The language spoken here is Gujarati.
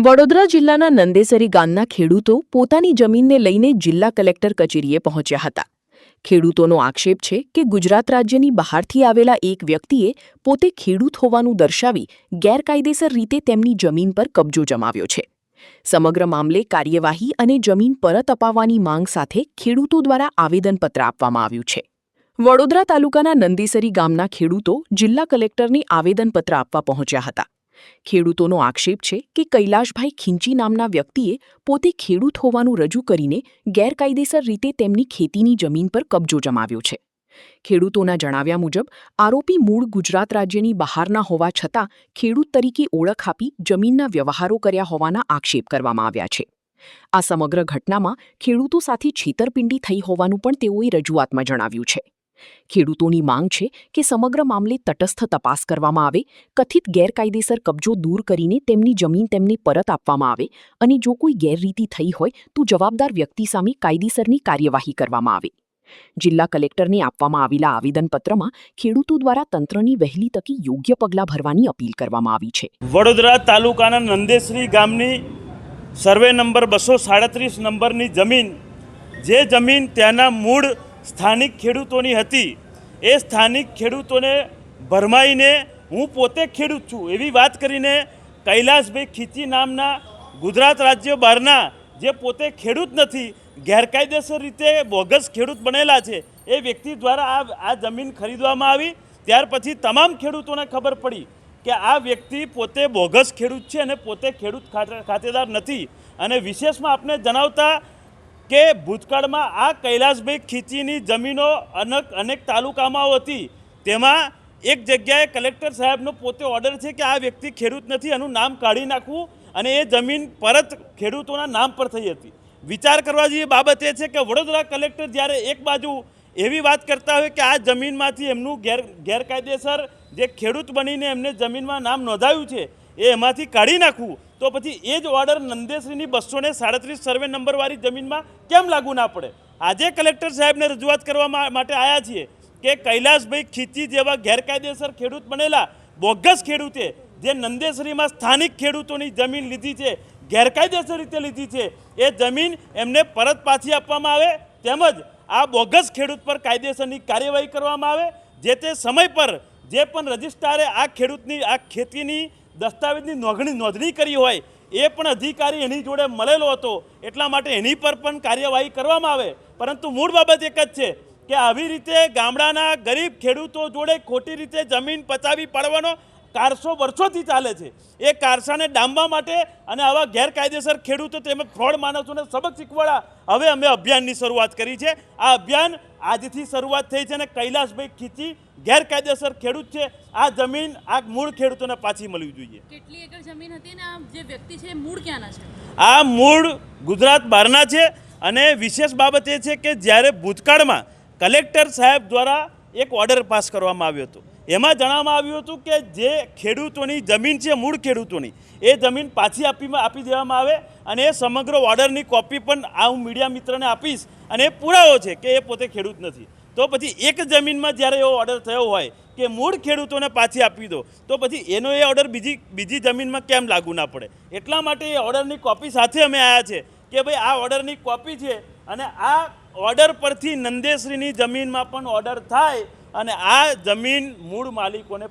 વડોદરા જિલ્લાના નંદેસરી ગામના ખેડૂતો પોતાની જમીનને લઈને જિલ્લા કલેક્ટર કચેરીએ પહોંચ્યા હતા। ખેડૂતોનો આક્ષેપ છે કે ગુજરાત રાજ્યની બહારથી આવેલા એક વ્યક્તિએ પોતે ખેડૂત હોવાનું દર્શાવી ગેરકાયદેસર રીતે તેમની જમીન પર કબજો જમાવ્યો છે। સમગ્ર મામલે કાર્યવાહી અને જમીન પરત અપાવવાની માંગ સાથે ખેડૂતો દ્વારા આવેદનપત્ર આપવામાં આવ્યું છે। વડોદરા તાલુકાના નંદેસરી ગામના ખેડૂતો જિલ્લા કલેક્ટરને આવેદનપત્ર આપવા પહોંચ્યા હતા। ખેડૂતોનો આક્ષેપ છે કે કૈલાશભાઈ ખીંચી નામના વ્યક્તિએ પોતે ખેડૂત હોવાનું રજૂ કરીને ગેરકાયદેસર રીતે તેમની ખેતીની જમીન પર કબજો જમાવ્યો છે। ખેડૂતોના જણાવ્યા મુજબ આરોપી મૂળ ગુજરાત રાજ્યની બહારના હોવા છતાં ખેડૂત તરીકે ઓળખ આપી જમીનના વ્યવહારો કર્યા હોવાના આક્ષેપ કરવામાં આવ્યા છે। આ સમગ્ર ઘટનામાં ખેડૂતો સાથે છેતરપિંડી થઈ હોવાનું પણ તેઓએ રજૂઆતમાં જણાવ્યું છે। ખેડૂતોની માંગ છે કે સમગ્ર મામલે તટસ્થ તપાસ કરવામાં આવે, કથિત ગેરકાયદેસર કબજો દૂર કરીને તેમની જમીન તેમને પરત આપવામાં આવે અને જો કોઈ ગેરરીતિ થઈ હોય તો જવાબદાર વ્યક્તિ સામે કાયદેસરની કાર્યવાહી કરવામાં આવે। જિલ્લા કલેક્ટરને આપવામાં આવેલા આવેદનપત્રમાં ખેડૂતો દ્વારા તંત્રની વહેલી તકે યોગ્ય પગલાં ભરવાની અપીલ કરવામાં આવી છે। વડોદરા તાલુકાના નંદેસરી ગામની સર્વે નંબર 237 નંબરની જમીન, જે જમીન ત્યાંના મૂળ સ્થાનિક ખેડૂતોની હતી, એ સ્થાનિક ખેડૂતોને ભરમાઈને હું પોતે ખેડૂત છું એવી વાત કરીને કૈલાશભાઈ ખીંચી નામના ગુજરાત રાજ્ય બહારના જે પોતે ખેડૂત નથી, ગેરકાયદેસર રીતે બોગસ ખેડૂત બનેલા છે, એ વ્યક્તિ દ્વારા આ જમીન ખરીદવામાં આવી। ત્યાર પછી તમામ ખેડૂતોને ખબર પડી કે આ વ્યક્તિ પોતે બોગસ ખેડૂત છે અને પોતે ખેડૂત ખાતેદાર નથી। અને વિશેષમાં આપને જણાવતા કે ભૂતકાળમાં આ કૈલાશભાઈ ખીંચીની જમીનો અનેક તાલુકામાં હતી, તેમાં એક જગ્યાએ કલેક્ટર સાહેબનો પોતે ઓર્ડર છે કે આ વ્યક્તિ ખેડૂત નથી, આનું નામ કાઢી નાખવું અને એ જમીન પરત ખેડૂતોના નામ પર થઈ હતી। વિચાર કરવા જેવી બાબત એ છે કે વડોદરા કલેક્ટર જ્યારે એક બાજુ એવી વાત કરતા હોય કે આ જમીનમાંથી એમનું ગેરકાયદેસર જે ખેડૂત બનીને એમને જમીનમાં નામ નોંધાયું છે એ એમાંથી કાઢી નાખવું, તો પછી એ જ ઓર્ડર નંદેસરીની 237 સર્વે નંબરવાળી જમીનમાં કેમ લાગુ ના પડે? આજે કલેક્ટર સાહેબને રજૂઆત કરવા માટે આવ્યા છીએ કે કૈલાશભાઈ ખીંચી જેવા ગેરકાયદેસર ખેડૂત બનેલા બોગસ ખેડૂતે જે નંદેસરીમાં સ્થાનિક ખેડૂતોની જમીન લીધી છે, ગેરકાયદેસર રીતે લીધી છે, એ જમીન એમને પરત પાછી આપવામાં આવે, તેમજ આ બોગસ ખેડૂત પર કાયદેસરની કાર્યવાહી કરવામાં આવે। જે તે સમય પર જે પણ રજિસ્ટ્રારે આ ખેડૂતની આ ખેતીની દસ્તાવેજની નોંધણી કરી હોય એ પણ અધિકારી એની જોડે મળેલો હતો, એટલા માટે એની પર પણ કાર્યવાહી કરવામાં આવે। પરંતુ મૂળ બાબત એક જ છે કે આવી રીતે ગામડાના ગરીબ ખેડૂતો જોડે ખોટી રીતે જમીન પચાવી પાડવાનો કારસો વર્ષોથી ચાલે છે। એ કારસાને ડામવા માટે અને આવા ગેરકાયદેસર ખેડૂતો તેમજ ફ્રોડ માણસોને સબક શીખવાડવા હવે અમે અભિયાનની શરૂઆત કરી છે। આ અભિયાન આજથી શરૂઆત થઈ છે અને કૈલાશભાઈ ખીંચી ગેરકાયદેસર ખેડૂત છે, આ જમીન આ મૂળ ખેડૂતોને પાછી મળવી જોઈએ। કેટલી એકર જમીન હતી ને આ જે વ્યક્તિ છે મૂળ ક્યાંના છે? આ મૂળ ગુજરાત બહારના છે। અને વિશેષ બાબત એ છે કે જ્યારે ભૂતકાળમાં કલેક્ટર સાહેબ દ્વારા એક ઓર્ડર પાસ કરવામાં આવ્યો હતો, એમાં જણાવવામાં આવ્યું હતું કે જે ખેડૂતોની જમીન છે મૂળ ખેડૂતોની, એ જમીન પાછી આપી દેવામાં આવે અને એ સમગ્ર ઓર્ડરની કોપી પણ હું મીડિયા મિત્રને આપીશ અને એ પુરાવો છે કે એ પોતે ખેડૂત નથી। તો પછી એક જમીનમાં જ્યારે એવો ઓર્ડર થયો હોય કે મૂળ ખેડૂતોને પાછી આપી દો, તો પછી એનો એ ઓર્ડર બીજી જમીનમાં કેમ લાગુ ના પડે? એટલા માટે એ ઓર્ડરની કોપી સાથે અમે આવ્યા છે કે ભાઈ આ ઓર્ડરની કોપી છે અને આ ઓર્ડર પરથી નંદેસરીની જમીનમાં પણ ઓર્ડર થાય અને આ જમીન મૂળ માલિકોને